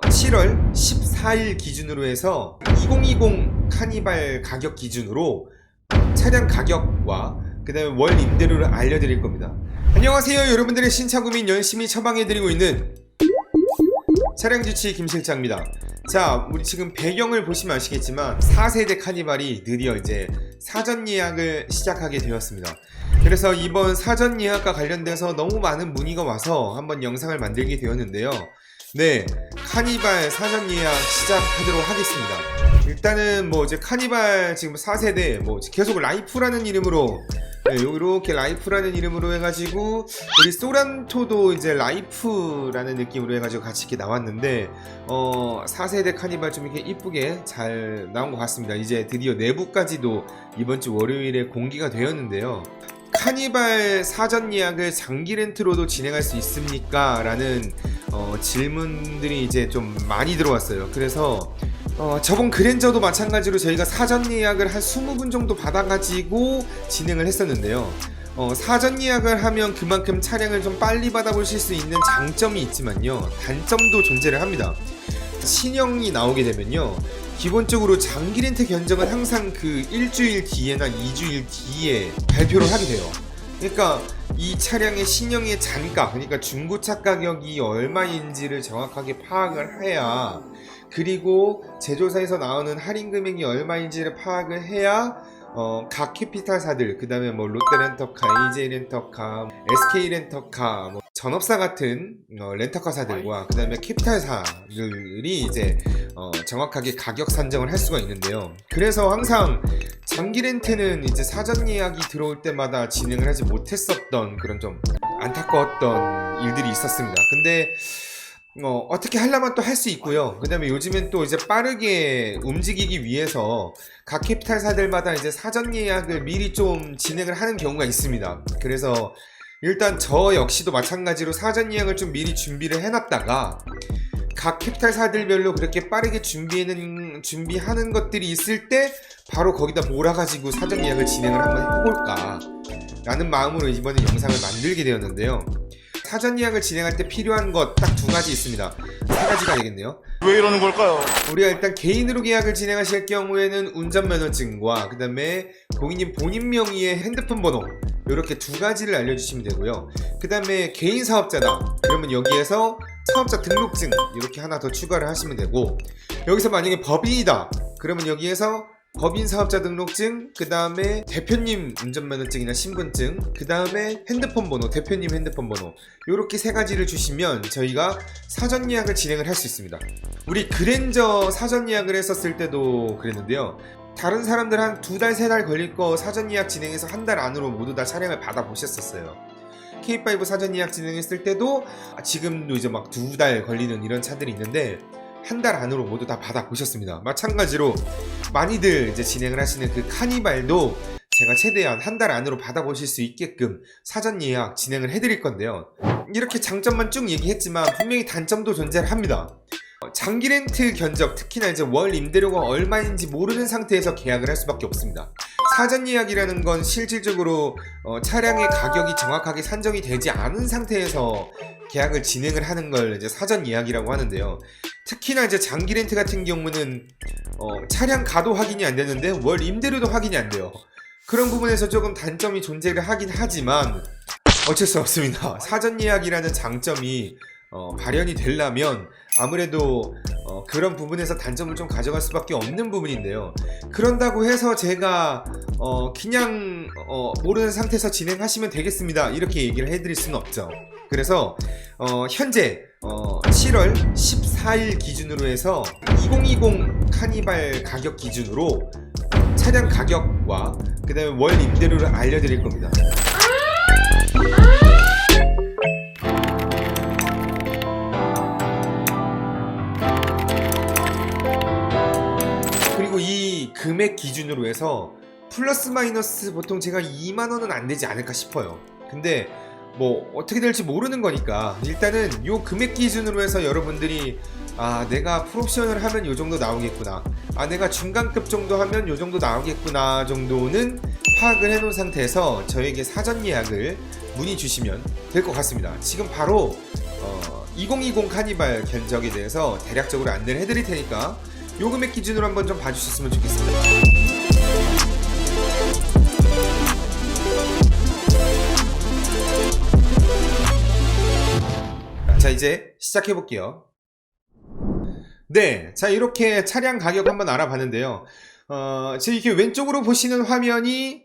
7월 14일 기준으로 해서 2020 카니발 가격 기준으로 차량 가격과 그 다음에 월 임대료를 알려드릴 겁니다. 안녕하세요, 여러분들의 신차고민 열심히 처방해드리고 있는 차량주치 김실장입니다. 자, 우리 지금 배경을 보시면 아시겠지만 4세대 카니발이 드디어 이제 사전 예약을 시작하게 되었습니다. 그래서 이번 사전 예약과 관련돼서 너무 많은 문의가 와서 한번 영상을 만들게 되었는데요. 네, 카니발 사전 예약 시작하도록 하겠습니다. 일단은 뭐 이제 카니발 지금 4세대 뭐 계속 라이프라는 이름으로, 네, 이렇게 라이프라는 이름으로 해가지고 우리 소란토도 이제 라이프라는 느낌으로 해가지고 같이 이렇게 나왔는데 4세대 카니발 좀 이렇게 이쁘게 잘 나온 것 같습니다. 이제 드디어 내부까지도 이번 주 월요일에 공개가 되었는데요. 카니발 사전 예약을 장기 렌트로도 진행할 수 있습니까? 라는 질문들이 이제 좀 많이 들어왔어요. 그래서 저번 그랜저도 마찬가지로 저희가 사전 예약을 한 20분 정도 받아가지고 진행을 했었는데요. 사전 예약을 하면 그만큼 차량을 좀 빨리 받아보실 수 있는 장점이 있지만요, 단점도 존재를 합니다. 신형이 나오게 되면요, 기본적으로 장기 렌트 견적은 항상 그 일주일 뒤에나 2주일 뒤에 발표를 하게 돼요. 그러니까 이 차량의 신형의 잔가, 그러니까 중고차 가격이 얼마인지를 정확하게 파악을 해야, 그리고 제조사에서 나오는 할인 금액이 얼마인지를 파악을 해야 각 캐피탈사들, 그 다음에 뭐 롯데렌터카, AJ렌터카, SK렌터카, 뭐 전업사 같은 렌터카사들과 그 다음에 캐피탈사들이 이제 정확하게 가격 산정을 할 수가 있는데요. 그래서 항상 장기 렌트는 이제 사전 예약이 들어올 때마다 진행을 하지 못했었던 그런 좀 안타까웠던 일들이 있었습니다. 근데 어떻게 하려면 또 할 수 있고요. 그 다음에 요즘엔 또 이제 빠르게 움직이기 위해서 각 캐피탈사들마다 이제 사전 예약을 미리 좀 진행을 하는 경우가 있습니다. 그래서 일단 저 역시도 마찬가지로 사전 예약을 좀 미리 준비를 해놨다가 각 캐피탈사들별로 그렇게 빠르게 준비하는 것들이 있을 때 바로 거기다 몰아가지고 사전 예약을 진행을 한번 해볼까 라는 마음으로 이번에 영상을 만들게 되었는데요. 사전 예약을 진행할 때 필요한 것 딱 두 가지 있습니다. 세 가지가 되겠네요. 왜 이러는 걸까요? 우리가 일단 개인으로 계약을 진행하실 경우에는 운전면허증과 그 다음에 고객님 본인 명의의 핸드폰 번호, 이렇게 두 가지를 알려주시면 되고요. 그 다음에 개인 사업자다 그러면 여기에서 사업자 등록증 이렇게 하나 더 추가를 하시면 되고, 여기서 만약에 법인이다 그러면 여기에서 법인 사업자 등록증, 그 다음에 대표님 운전면허증이나 신분증, 그 다음에 핸드폰 번호, 대표님 핸드폰 번호, 요렇게 세 가지를 주시면 저희가 사전 예약을 진행을 할 수 있습니다. 우리 그랜저 사전 예약을 했었을 때도 그랬는데요, 다른 사람들 한 2달, 3달 걸릴 거 사전 예약 진행해서 한 달 안으로 모두 다 차량을 받아보셨었어요. K5 사전 예약 진행했을 때도 지금도 이제 막 2달 걸리는 이런 차들이 있는데 한 달 안으로 모두 다 받아보셨습니다. 마찬가지로 많이들 이제 진행을 하시는 그 카니발도 제가 최대한 한 달 안으로 받아보실 수 있게끔 사전 예약 진행을 해드릴 건데요. 이렇게 장점만 쭉 얘기했지만 분명히 단점도 존재를 합니다. 장기 렌트 견적, 특히나 이제 월 임대료가 얼마인지 모르는 상태에서 계약을 할 수밖에 없습니다. 사전 예약이라는 건 실질적으로 차량의 가격이 정확하게 산정이 되지 않은 상태에서 계약을 진행을 하는 걸 이제 사전 예약이라고 하는데요. 특히나 이제 장기 렌트 같은 경우는 차량 가도 확인이 안 되는데 월 임대료도 확인이 안 돼요. 그런 부분에서 조금 단점이 존재를 하긴 하지만 어쩔 수 없습니다. 사전 예약이라는 장점이 발현이 되려면 아무래도 그런 부분에서 단점을 좀 가져갈 수밖에 없는 부분인데요. 그런다고 해서 제가 그냥 모르는 상태에서 진행하시면 되겠습니다 이렇게 얘기를 해드릴 수는 없죠. 그래서 현재 7월 14일 기준으로 해서 2020 카니발 가격 기준으로 차량 가격과 그 다음에 월 임대료를 알려드릴 겁니다. 그리고 이 금액 기준으로 해서 플러스 마이너스 보통 제가 2만원은 안 되지 않을까 싶어요. 근데 뭐 어떻게 될지 모르는 거니까 일단은 요 금액 기준으로 해서 여러분들이 내가 풀옵션을 하면 요 정도 나오겠구나, 내가 중간급 정도 하면 요 정도 나오겠구나 정도는 파악을 해놓은 상태에서 저에게 사전 예약을 문의 주시면 될 것 같습니다. 지금 바로 2020 카니발 견적에 대해서 대략적으로 안내를 해드릴 테니까 요 금액 기준으로 한번 좀 봐주셨으면 좋겠습니다. 자, 이제 시작해 볼게요. 네, 자, 이렇게 차량 가격 한번 알아봤는데요. 지금 이렇게 왼쪽으로 보시는 화면이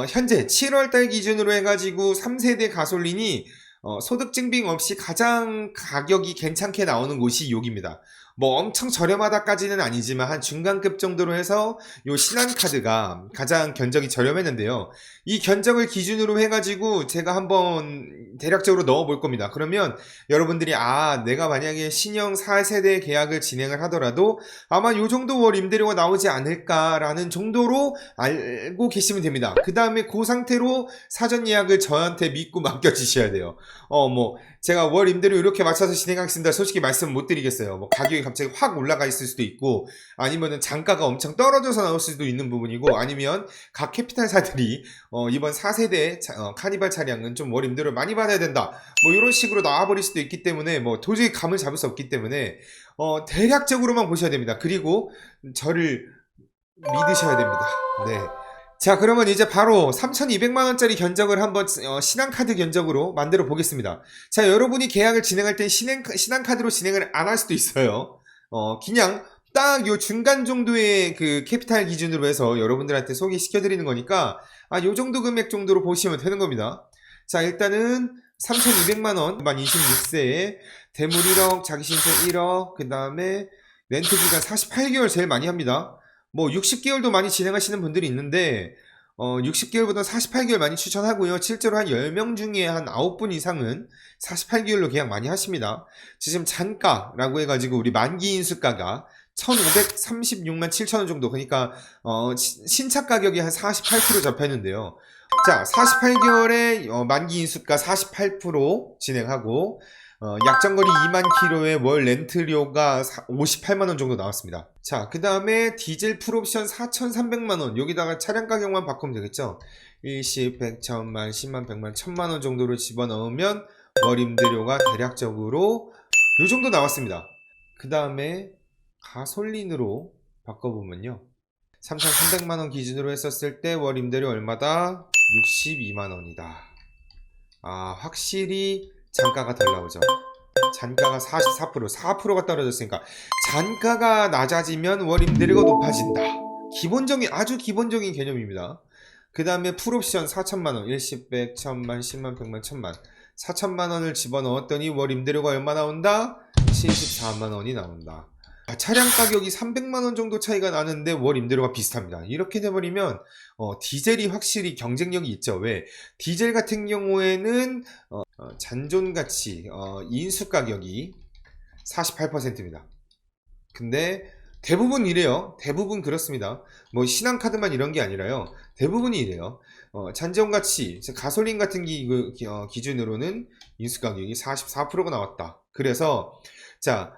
현재 7월달 기준으로 해가지고 3세대 가솔린이 소득 증빙 없이 가장 가격이 괜찮게 나오는 곳이 여기입니다. 뭐 엄청 저렴하다까지는 아니지만 한 중간급 정도로 해서 요 신한카드가 가장 견적이 저렴했는데요. 이 견적을 기준으로 해가지고 제가 한번 대략적으로 넣어 볼 겁니다. 그러면 여러분들이 내가 만약에 신형 4세대 계약을 진행을 하더라도 아마 요 정도 월 임대료가 나오지 않을까라는 정도로 알고 계시면 됩니다. 그 다음에 그 상태로 사전 예약을 저한테 믿고 맡겨주셔야 돼요. 제가 월 임대료 이렇게 맞춰서 진행하겠습니다. 솔직히 말씀 못 드리겠어요. 뭐 가격이 갑자기 확 올라가 있을 수도 있고, 아니면은 단가가 엄청 떨어져서 나올 수도 있는 부분이고, 아니면 각 캐피탈사들이 이번 4세대 카니발 차량은 좀 월 임대료를 많이 받아야 된다, 뭐 이런 식으로 나와버릴 수도 있기 때문에 뭐 도저히 감을 잡을 수 없기 때문에 대략적으로만 보셔야 됩니다. 그리고 저를 믿으셔야 됩니다. 네. 자, 그러면 이제 바로 3,200만원짜리 견적을 한번 신한카드 견적으로 만들어 보겠습니다. 자, 여러분이 계약을 진행할 때 신한카드로 진행을 안 할 수도 있어요. 그냥 딱 요 중간 정도의 그 캐피탈 기준으로 해서 여러분들한테 소개시켜 드리는 거니까 요 정도 금액 정도로 보시면 되는 겁니다. 자, 일단은 3,200만원, 만 26세에 대물 1억, 자기신청 1억, 그 다음에 렌트 기간 48개월 제일 많이 합니다. 뭐 60개월도 많이 진행하시는 분들이 있는데 60개월보다 48개월 많이 추천하고요. 실제로 한 10명 중에 한 9분 이상은 48개월로 계약 많이 하십니다. 지금 잔가라고 해가지고 우리 만기 인수가가 1,536만 7천원 정도, 그러니까 신차 가격이 한 48% 잡혔는데요. 자, 48개월에 만기 인수가 48% 진행하고 약정거리 2만 킬로에 월 렌트료가 58만원 정도 나왔습니다. 자, 그 다음에 디젤 풀옵션 4,300만원, 여기다가 차량 가격만 바꾸면 되겠죠. 일시, 100, 1000만, 10만, 100만, 1000만원 정도를 집어넣으면 월 임대료가 대략적으로 요 정도 나왔습니다. 그 다음에 가솔린으로 바꿔보면요, 3,300만원 기준으로 했었을 때 월 임대료 얼마다? 62만원이다. 확실히 잔가가 덜 나오죠. 잔가가 4%가 떨어졌으니까 잔가가 낮아지면 월 임대료가 높아진다. 아주 기본적인 개념입니다. 그 다음에 풀옵션 4천만원, 일시, 100, 1000만, 10만, 100만, 1000만, 4천만원을 집어넣었더니 월 임대료가 얼마 나온다? 74만원이 나온다. 차량 가격이 300만원 정도 차이가 나는데 월 임대료가 비슷합니다. 이렇게 돼버리면 디젤이 확실히 경쟁력이 있죠. 왜? 디젤 같은 경우에는 잔존가치 인수 가격이 48%입니다. 근데 대부분 이래요. 대부분 그렇습니다. 뭐 신한카드만 이런 게 아니라요. 대부분이 이래요. 잔존가치, 가솔린 같은 기준으로는 인수 가격이 44%가 나왔다. 그래서 자,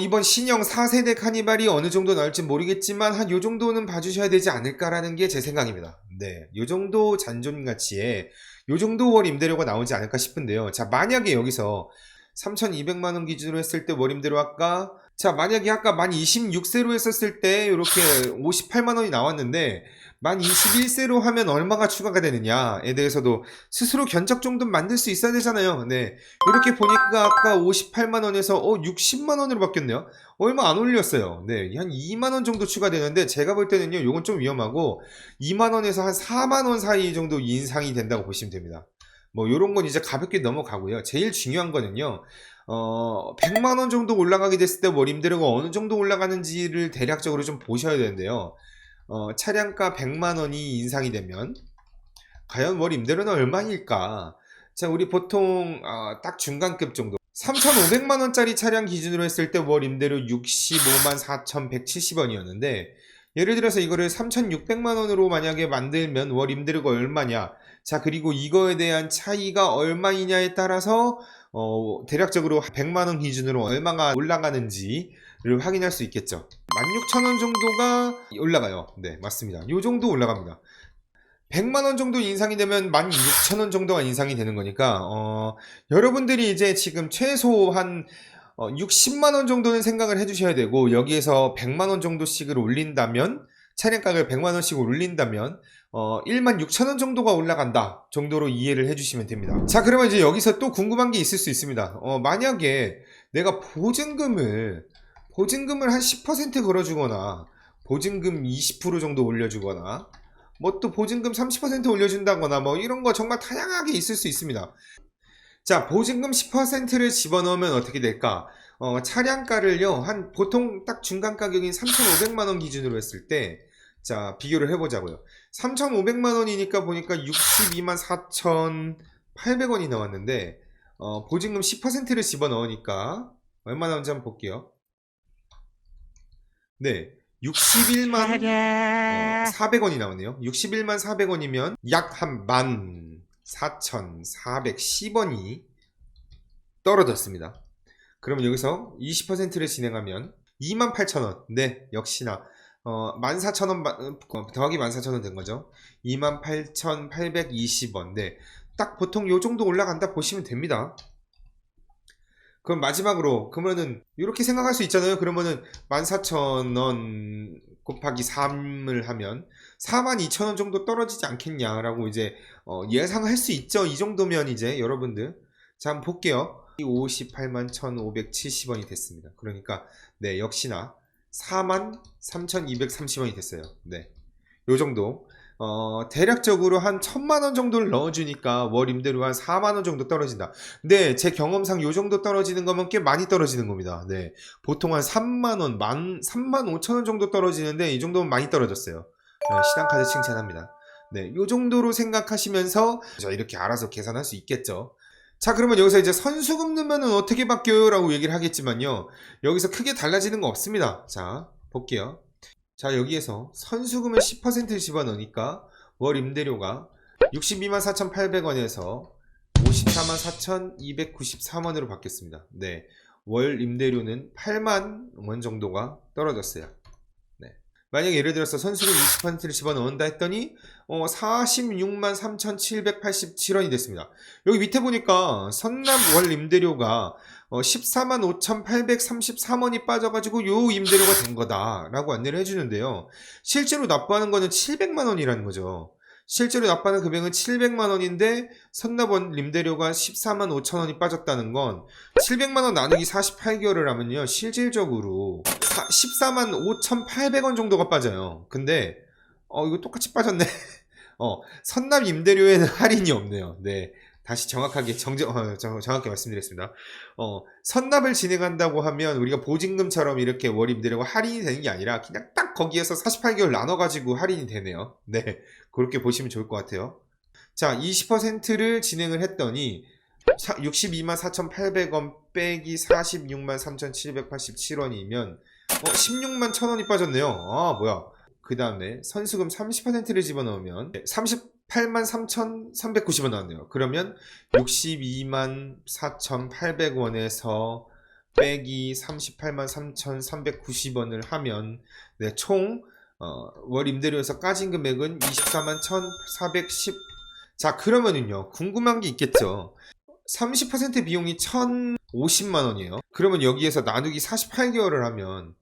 이번 신형 4세대 카니발이 어느 정도 나올지 모르겠지만 한 요 정도는 봐주셔야 되지 않을까라는 게 제 생각입니다. 네, 요 정도 잔존 가치에 요 정도 월 임대료가 나오지 않을까 싶은데요. 자, 만약에 여기서 3,200만원 기준으로 했을 때 월 임대료 만약에 아까 만 26세로 했었을 때 이렇게 58만원이 나왔는데 만 21세로 하면 얼마가 추가가 되느냐에 대해서도 스스로 견적 정도는 만들 수 있어야 되잖아요. 네, 이렇게 보니까 아까 58만원에서 60만원으로 바뀌었네요. 얼마 안 올렸어요. 네, 한 2만원 정도 추가되는데 제가 볼 때는요, 요건 좀 위험하고 2만원에서 한 4만원 사이 정도 인상이 된다고 보시면 됩니다. 뭐 요런 건 이제 가볍게 넘어가고요. 제일 중요한 거는요, 100만원 정도 올라가게 됐을 때 월 임대료가 어느 정도 올라가는지를 대략적으로 좀 보셔야 되는데요. 차량가 100만원이 인상이 되면 과연 월 임대료는 얼마일까? 자, 우리 보통 딱 중간급 정도 3,500만원짜리 차량 기준으로 했을 때 월 임대료 65만 4,170원이었는데 예를 들어서 이거를 3,600만원으로 만약에 만들면 월 임대료가 얼마냐? 자, 그리고 이거에 대한 차이가 얼마이냐에 따라서 대략적으로 100만원 기준으로 얼마가 올라가는지를 확인할 수 있겠죠. 16,000원 정도가 올라가요. 네, 맞습니다. 요 정도 올라갑니다. 100만원 정도 인상이 되면 16,000원 정도가 인상이 되는 거니까, 여러분들이 이제 지금 최소한 60만원 정도는 생각을 해주셔야 되고, 여기에서 100만원 정도씩을 올린다면, 차량 가격을 100만원씩 올린다면, 16,000원 정도가 올라간다 정도로 이해를 해주시면 됩니다. 자, 그러면 이제 여기서 또 궁금한 게 있을 수 있습니다. 만약에 내가 보증금을 한 10% 걸어주거나, 보증금 20% 정도 올려주거나, 뭐 또 보증금 30% 올려준다거나 뭐 이런 거 정말 다양하게 있을 수 있습니다. 자, 보증금 10%를 집어넣으면 어떻게 될까? 차량가를요, 보통 딱 중간 가격인 3,500만원 기준으로 했을 때, 자, 비교를 해보자고요. 3,500만원이니까 보니까 62만 4,800원이 나왔는데, 보증금 10%를 집어넣으니까, 얼마 나오는지 한번 볼게요. 네. 61만 400원이 나오네요. 61만 400원이면 약 한 14,410원이 떨어졌습니다. 그러면 여기서 20%를 진행하면 28,000원. 네, 역시나 14,000원 더하기 14,000원 된 거죠. 28,820원. 네. 딱 보통 요 정도 올라간다 보시면 됩니다. 그럼 마지막으로 그러면은 이렇게 생각할 수 있잖아요. 그러면은 14,000원 곱하기 3을 하면 42,000원 정도 떨어지지 않겠냐라고 이제 예상할 수 있죠. 이 정도면 이제 여러분들 자 한번 볼게요. 58만 1,570원이 됐습니다. 그러니까 네 역시나 43,230원이 됐어요. 네, 요 정도. 대략적으로 한 1,000만원 정도를 넣어주니까 월 임대료 한 4만원 정도 떨어진다. 네, 제 경험상 요 정도 떨어지는 거면 꽤 많이 떨어지는 겁니다. 네, 보통 한 3만원, 35,000원 정도 떨어지는데 이 정도면 많이 떨어졌어요. 네, 신한카드 칭찬합니다. 네, 요 정도로 생각하시면서 이렇게 알아서 계산할 수 있겠죠. 자, 그러면 여기서 이제 선수금 넣으면 어떻게 바뀌어요? 라고 얘기를 하겠지만요. 여기서 크게 달라지는 거 없습니다. 자, 볼게요. 자, 여기에서 선수금을 10% 집어넣으니까 월 임대료가 62만 4,800원에서 54만 4,293원으로 바뀌었습니다. 네, 월 임대료는 8만 원 정도가 떨어졌어요. 네. 만약에 예를 들어서 선수금 20%를 집어넣는다 했더니 46만 3,787원이 됐습니다. 여기 밑에 보니까 선납 월 임대료가 14만 5,833원이 빠져가지고 요 임대료가 된 거다 라고 안내를 해주는데요. 실제로 납부하는 거는 700만원이라는 거죠. 실제로 납부하는 금액은 700만원인데 선납원 임대료가 14만 5천원이 빠졌다는 건 700만원 나누기 48개월을 하면요 실질적으로 14만 5,800원 정도가 빠져요. 근데 이거 똑같이 빠졌네. 선납 임대료에는 할인이 없네요. 네, 다시 정확하게 정확히 말씀드렸습니다. 선납을 진행한다고 하면 우리가 보증금처럼 이렇게 월 임대료가 할인이 되는 게 아니라 그냥 딱 거기에서 48개월 나눠가지고 할인이 되네요. 네, 그렇게 보시면 좋을 것 같아요. 자, 20%를 진행을 했더니 62만 4,800원 빼기 46만 3,787원이면 16만 1,000원이 빠졌네요. 아, 뭐야. 그 다음에 선수금 30%를 집어넣으면 38만 3,390원 나왔네요. 그러면 62만 4,800원에서 빼기 38만 3,390원을 하면 네, 총 월 임대료에서 까진 금액은 24만 1,410. 자, 그러면은요 궁금한 게 있겠죠. 30% 비용이 1,050만원이에요. 그러면 여기에서 나누기 48개월을 하면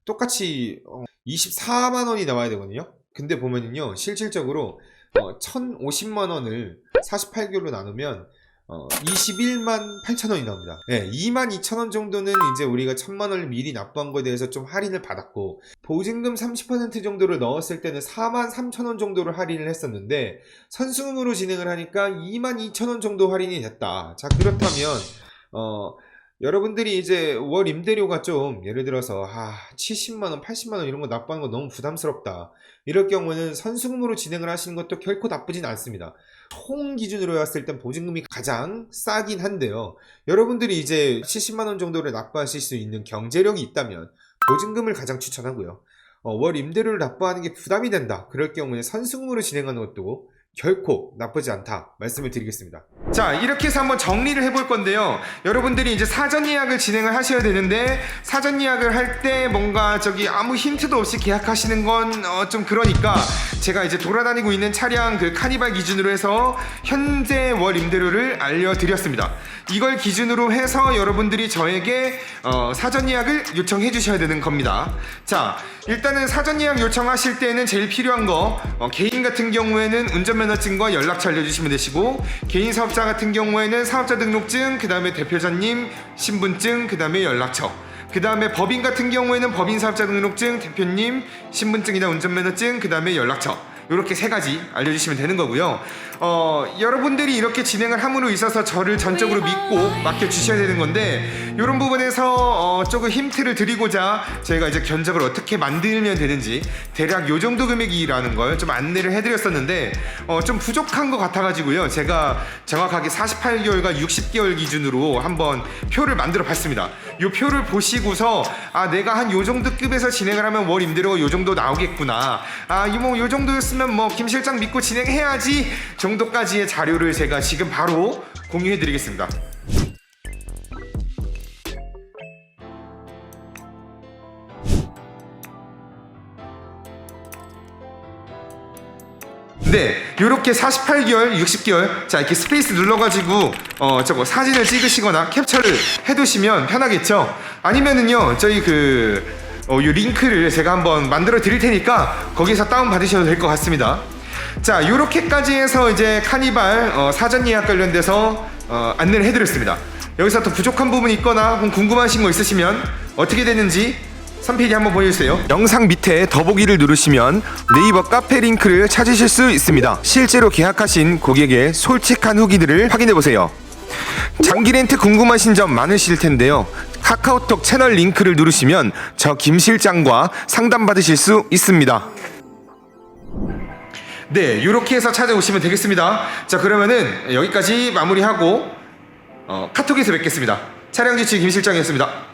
똑같이 24만원이 나와야 되거든요. 근데 보면은요 실질적으로 1,050만원을 48개월로 나누면 21만 8천원이 나옵니다. 네, 2만 2천원 정도는 이제 우리가 1,000만원을 미리 납부한 거에 대해서 좀 할인을 받았고, 보증금 30% 정도를 넣었을 때는 4만 3천원 정도를 할인을 했었는데 선수금으로 진행을 하니까 2만 2천원 정도 할인이 됐다. 자, 그렇다면 여러분들이 이제 월 임대료가 좀 예를 들어서 70만원 80만원 이런 거 납부하는 거 너무 부담스럽다, 이럴 경우는 선수금으로 진행을 하시는 것도 결코 나쁘진 않습니다. 총 기준으로 봤을 땐 보증금이 가장 싸긴 한데요, 여러분들이 이제 70만원 정도를 납부하실 수 있는 경제력이 있다면 보증금을 가장 추천하고요. 월 임대료를 납부하는 게 부담이 된다, 그럴 경우에 선수금으로 진행하는 것도 결코 나쁘지 않다 말씀을 드리겠습니다. 자, 이렇게 해서 한번 정리를 해볼 건데요. 여러분들이 이제 사전 예약을 진행을 하셔야 되는데, 사전 예약을 할 때 뭔가 아무 힌트도 없이 계약하시는 건 좀 그러니까 제가 이제 돌아다니고 있는 차량 그 카니발 기준으로 해서 현재 월 임대료를 알려드렸습니다. 이걸 기준으로 해서 여러분들이 저에게 사전 예약을 요청해 주셔야 되는 겁니다. 자, 일단은 사전 예약 요청하실 때는 제일 필요한 거, 개인 같은 경우에는 운전면허증과 연락처 알려주시면 되시고, 개인 사업자 같은 경우에는 사업자 등록증, 그 다음에 대표자님 신분증, 그 다음에 연락처, 그 다음에 법인 같은 경우에는 법인 사업자 등록증, 대표님 신분증이나 운전면허증, 그 다음에 연락처, 이렇게 세 가지 알려주시면 되는 거고요. 여러분들이 이렇게 진행을 함으로 있어서 저를 전적으로 믿고 맡겨주셔야 되는 건데, 이런 부분에서 조금 힌트를 드리고자 저희가 이제 견적을 어떻게 만들면 되는지 대략 요 정도 금액이라는 걸 좀 안내를 해드렸었는데, 좀 부족한 것 같아가지고요. 제가 정확하게 48개월과 60개월 기준으로 한번 표를 만들어 봤습니다. 요 표를 보시고서 내가 한 요 정도 급에서 진행을 하면 월 임대료가 요 정도 나오겠구나, 요 정도였으면 김 실장 믿고 진행해야지 정도까지의 자료를 제가 지금 바로 공유해 드리겠습니다. 네, 요렇게 48개월, 60개월, 자, 이렇게 스페이스 눌러가지고 사진을 찍으시거나 캡처를 해두시면 편하겠죠? 아니면은요, 저희 요 링크를 제가 한번 만들어 드릴 테니까 거기서 다운 받으셔도 될 것 같습니다. 자, 요렇게까지 해서 이제 카니발 사전 예약 관련돼서 안내를 해드렸습니다. 여기서 더 부족한 부분이 있거나 궁금하신 거 있으시면 어떻게 되는지 선PD 한번 보여주세요. 영상 밑에 더보기를 누르시면 네이버 카페 링크를 찾으실 수 있습니다. 실제로 계약하신 고객의 솔직한 후기들을 확인해보세요. 장기 렌트 궁금하신 점 많으실 텐데요. 카카오톡 채널 링크를 누르시면 저 김 실장과 상담받으실 수 있습니다. 네, 이렇게 해서 찾아오시면 되겠습니다. 자, 그러면은 여기까지 마무리하고 카톡에서 뵙겠습니다. 차량지치 김 실장이었습니다.